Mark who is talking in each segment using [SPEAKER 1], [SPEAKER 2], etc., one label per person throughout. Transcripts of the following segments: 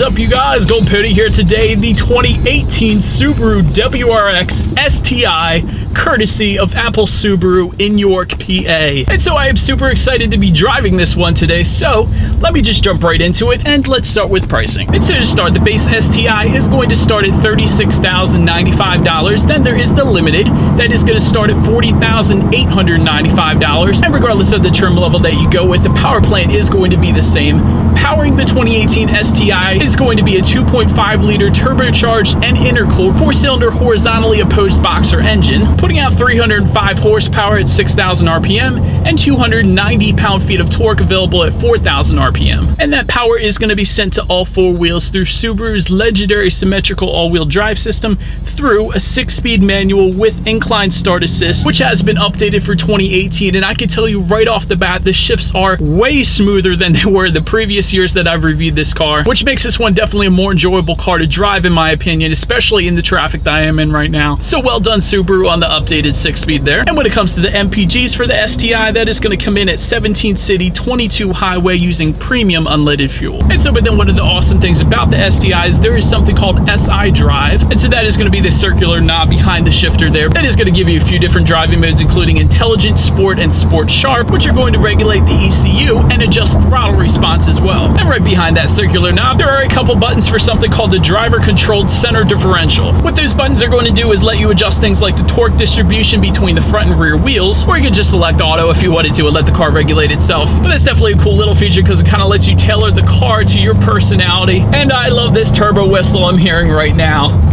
[SPEAKER 1] is up, you guys? Gold Pony here today. The 2018 Subaru WRX STI, courtesy of Apple Subaru in York, PA. And so I am super excited to be driving this one today. So let me just jump right into it and let's start with pricing. And so to start, the base STI is going to start at $36,095. Then there is the limited that is going to start at $40,895. And regardless of the trim level that you go with, the power plant is going to be the same. Powering the 2018 STI is going to be a 2.5 liter turbocharged and intercooled 4-cylinder horizontally opposed boxer engine, putting out 305 horsepower at 6,000 RPM and 290 pound-feet of torque available at 4,000 RPM. And that power is going to be sent to all four wheels through Subaru's legendary symmetrical all-wheel drive system through a 6-speed manual with incline start assist, which has been updated for 2018. And I can tell you right off the bat, the shifts are way smoother than they were the previous years that I've reviewed this car, which makes this one definitely a more enjoyable car to drive in my opinion, especially in the traffic that I am in right now. So well done Subaru on the updated 6-speed there. And when it comes to the MPGs for the STI, that is going to come in at 17 city, 22 highway using premium unleaded fuel. And so, but then one of the awesome things about the STI is there is something called SI Drive. And so that is going to be the circular knob behind the shifter there. That is going to give you a few different driving modes, including Intelligent, Sport, and Sport Sharp, which are going to regulate the ECU and adjust throttle response as well. And right behind that circular knob, there are a couple buttons for something called the driver-controlled center differential. What those buttons are going to do is let you adjust things like the torque distribution between the front and rear wheels, or you could just select auto if you wanted to and let the car regulate itself. But that's definitely a cool little feature because it kind of lets you tailor the car to your personality. And I love this turbo whistle I'm hearing right now.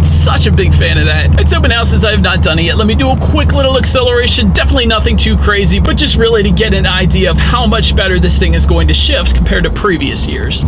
[SPEAKER 1] Such a big fan of that. And so now, since I have not done it yet, let me do a quick little acceleration. Definitely nothing too crazy, but just really to get an idea of how much better this thing is going to shift compared to previous years.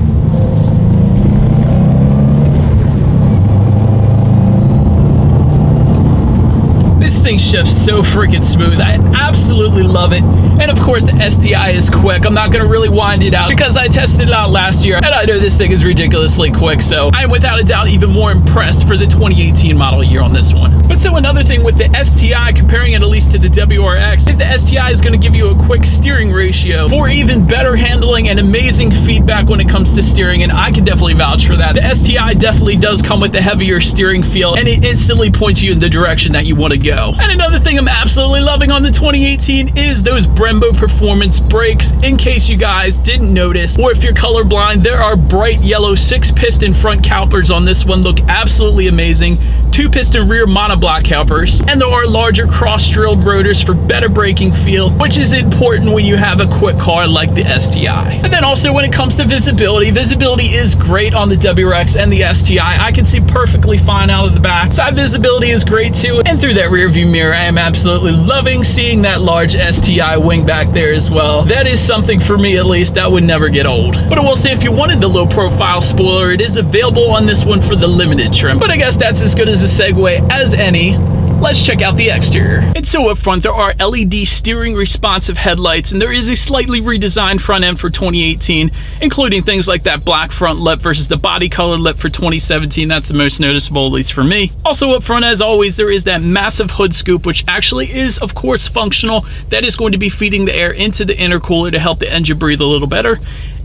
[SPEAKER 1] This thing shifts so freaking smooth. I absolutely love it. And of course, the STI is quick. I'm not going to really wind it out because I tested it out last year and I know this thing is ridiculously quick. So I'm without a doubt even more impressed for the 2018 model year on this one. But so another thing with the STI, comparing it at least to the WRX, is the STI is going to give you a quick steering ratio for even better handling and amazing feedback when it comes to steering. And I can definitely vouch for that. The STI definitely does come with a heavier steering feel and it instantly points you in the direction that you want to go. And another thing I'm absolutely loving on the 2018 is those Brembo performance brakes. In case you guys didn't notice, or if you're colorblind, there are bright yellow 6-piston front calipers on this one. Look absolutely amazing. 2-piston rear monoblock calipers, and there are larger cross-drilled rotors for better braking feel, which is important when you have a quick car like the STI. And then also when it comes to visibility is great on the WRX and the STI. I can see perfectly fine out of the back. Side visibility is great too, and through that rear view mirror, I am absolutely loving seeing that large STI wing back there as well. That is something for me at least that would never get old. But I will say, if you wanted the low profile spoiler, it is available on this one for the limited trim. But I guess that's as good as a segue as any. Let's check out the exterior. And so up front, there are LED steering responsive headlights, and there is a slightly redesigned front end for 2018, including things like that black front lip versus the body color lip for 2017. That's the most noticeable, at least for me. Also up front, as always, there is that massive hood scoop, which actually is, of course, functional. That is going to be feeding the air into the intercooler to help the engine breathe a little better.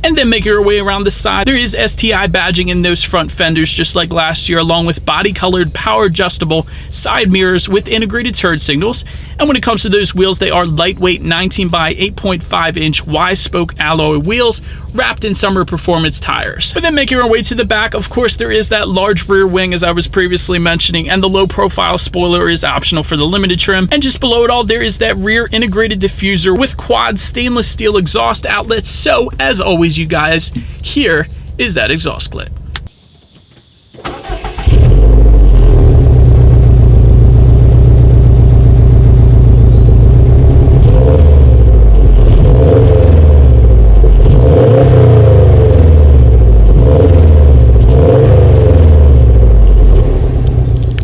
[SPEAKER 1] And then making our way around the side, there is STI badging in those front fenders just like last year, along with body-colored, power-adjustable side mirrors with integrated turn signals. And when it comes to those wheels, they are lightweight 19 by 8.5 inch Y-spoke alloy wheels wrapped in summer performance tires. But then making our way to the back, of course, there is that large rear wing as I was previously mentioning, and the low-profile spoiler is optional for the limited trim. And just below it all, there is that rear integrated diffuser with quad stainless steel exhaust outlets. So as always, you guys, here is that exhaust clip.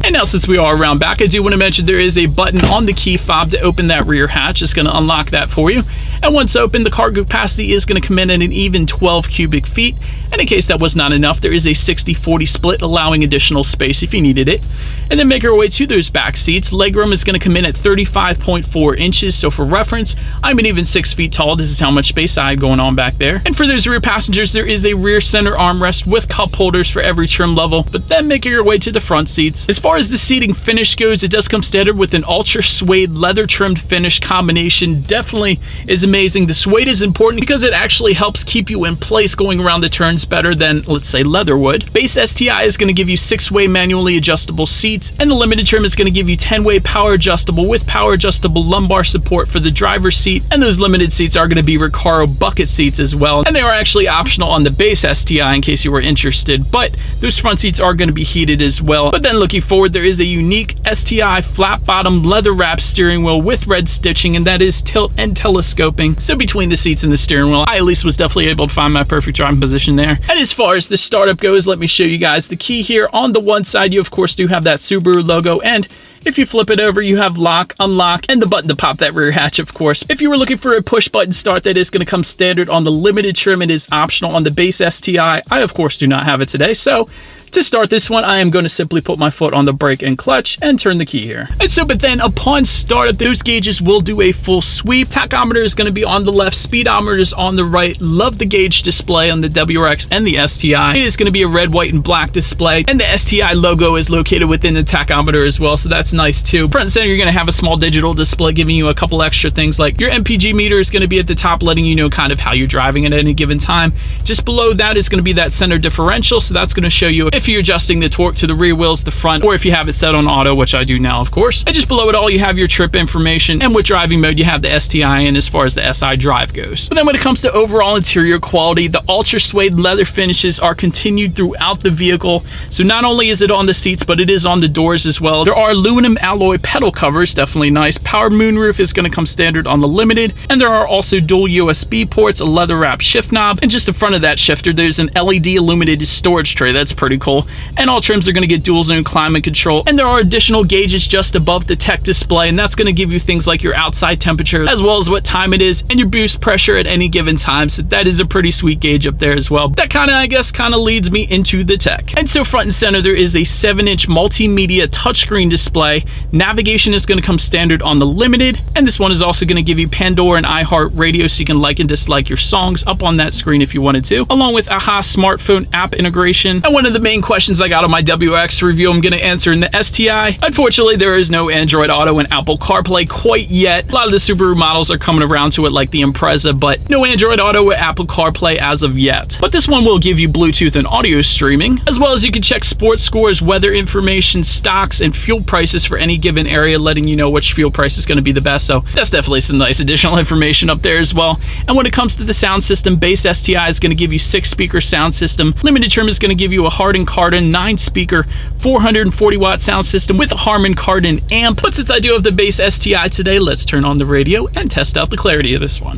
[SPEAKER 1] Now, since we are around back, I do want to mention there is a button on the key fob to open that rear hatch. It's going to unlock that for you. And once open, the cargo capacity is going to come in at an even 12 cubic feet. And in case that was not enough, there is a 60-40 split, allowing additional space if you needed it. And then make our way to those back seats. Legroom is going to come in at 35.4 inches. So for reference, I'm an even 6 feet tall. This is how much space I had going on back there. And for those rear passengers, there is a rear center armrest with cup holders for every trim level. But then making your way to the front seats. As far as the seating finish goes, it does come standard with an ultra suede leather trimmed finish combination. Definitely is amazing. The suede is important because it actually helps keep you in place going around the turns better than, let's say, leather would. Base STI is going to give you 6-way manually adjustable seats, and the limited trim is going to give you 10-way power adjustable with power adjustable lumbar support for the driver's seat, and those limited seats are going to be Recaro bucket seats as well, and they are actually optional on the base STI in case you were interested, but those front seats are going to be heated as well. But then looking forward, there is a unique STI flat bottom leather wrap steering wheel with red stitching, and that is tilt and telescoping. So between the seats and the steering wheel, I at least was definitely able to find my perfect driving position there. And as far as the startup goes, let me show you guys the key here. On the one side, you of course do have that Subaru logo, and if you flip it over, you have lock, unlock, and the button to pop that rear hatch, of course. If you were looking for a push button start, that is going to come standard on the limited trim. It is optional on the base STI. I, of course, do not have it today, so to start this one, I am going to simply put my foot on the brake and clutch and turn the key here. And so, but then upon startup, those gauges will do a full sweep. Tachometer is going to be on the left, speedometer is on the right. Love the gauge display on the WRX and the STI. It is going to be a red, white, and black display, and the STI logo is located within the tachometer as well, so that's nice too. Front and center, you're going to have a small digital display giving you a couple extra things, like your MPG meter is going to be at the top, letting you know kind of how you're driving at any given time. Just below that is going to be that center differential, so that's going to show you if you're adjusting the torque to the rear wheels, the front, or if you have it set on auto, which I do now, of course. And just below it all, you have your trip information, and with driving mode, you have the STI in as far as the SI drive goes. But then when it comes to overall interior quality, the ultra suede leather finishes are continued throughout the vehicle. So not only is it on the seats, but it is on the doors as well. There are aluminum alloy pedal covers, definitely nice. Power moonroof is going to come standard on the limited, and there are also dual USB ports, a leather wrap shift knob, and just in front of that shifter, there's an LED illuminated storage tray. That's pretty cool. And all trims are going to get dual zone climate control, and there are additional gauges just above the tech display, and that's going to give you things like your outside temperature as well as what time it is and your boost pressure at any given time. So that is a pretty sweet gauge up there as well. That kind of, I guess, leads me into the tech. And so front and center, there is a 7-inch multimedia touchscreen display. Navigation is going to come standard on the limited, and this one is also going to give you Pandora and iHeart Radio, so you can like and dislike your songs up on that screen if you wanted to, along with AHA smartphone app integration. And one of the main questions I got on my WRX review I'm going to answer in the STI. Unfortunately, there is no Android Auto and Apple CarPlay quite yet. A lot of the Subaru models are coming around to it, like the Impreza, but no Android Auto or Apple CarPlay as of yet. But this one will give you Bluetooth and audio streaming, as well as you can check sports scores, weather information, stocks, and fuel prices for any given area, letting you know which fuel price is going to be the best. So that's definitely some nice additional information up there as well. And when it comes to the sound system, base STI is going to give you 6-speaker sound system. Limited trim is going to give you a Hardin Kardon 9-speaker 440-watt sound system with a Harman Kardon amp. But since I do have the base STI today, let's turn on the radio and test out the clarity of this one.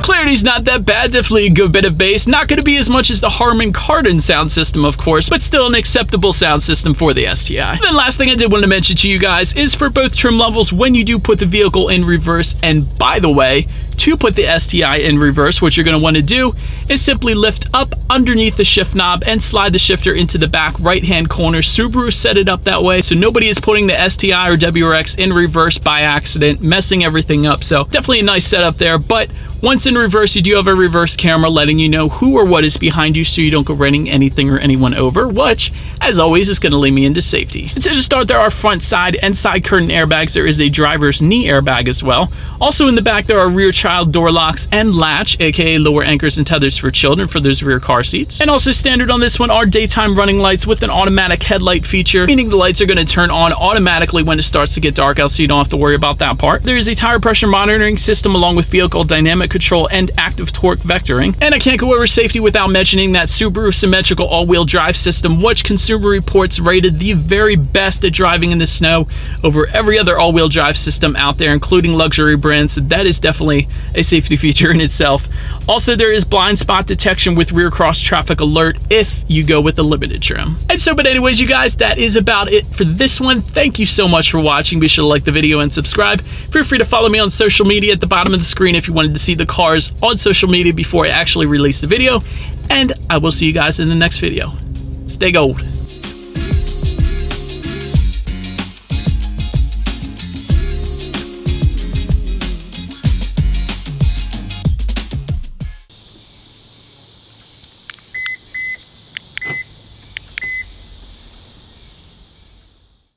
[SPEAKER 1] Clarity's not that bad, definitely a good bit of bass. Not going to be as much as the Harman Kardon sound system, of course, but still an acceptable sound system for the STI. And then last thing I did want to mention to you guys is for both trim levels, when you do put the vehicle in reverse, and by the way, to put the STI in reverse, what you're going to want to do is simply lift up underneath the shift knob and slide the shifter into the back right-hand corner. Subaru set it up that way, so nobody is putting the STI or WRX in reverse by accident, messing everything up. So definitely a nice setup there, but once in reverse, you do have a reverse camera letting you know who or what is behind you, so you don't go running anything or anyone over, which, as always, is going to lead me into safety. And so to start, there are front, side, and side curtain airbags. There is a driver's knee airbag as well. Also in the back, there are rear child door locks and latch, aka lower anchors and tethers for children for those rear car seats. And also standard on this one are daytime running lights with an automatic headlight feature, meaning the lights are going to turn on automatically when it starts to get dark out, so you don't have to worry about that part. There is a tire pressure monitoring system along with vehicle dynamic control and active torque vectoring. And I can't go over safety without mentioning that Subaru symmetrical all-wheel drive system, which Consumer Reports rated the very best at driving in the snow over every other all-wheel drive system out there, including luxury brands. That is definitely a safety feature in itself. Also, there is blind spot detection with rear cross traffic alert if you go with the limited trim. And so, but anyways, you guys, that is about it for this one. Thank you so much for watching. Be sure to like the video and subscribe. Feel free to follow me on social media at the bottom of the screen if you wanted to see the cars on social media before I actually release the video. And I will see you guys in the next video. Stay gold.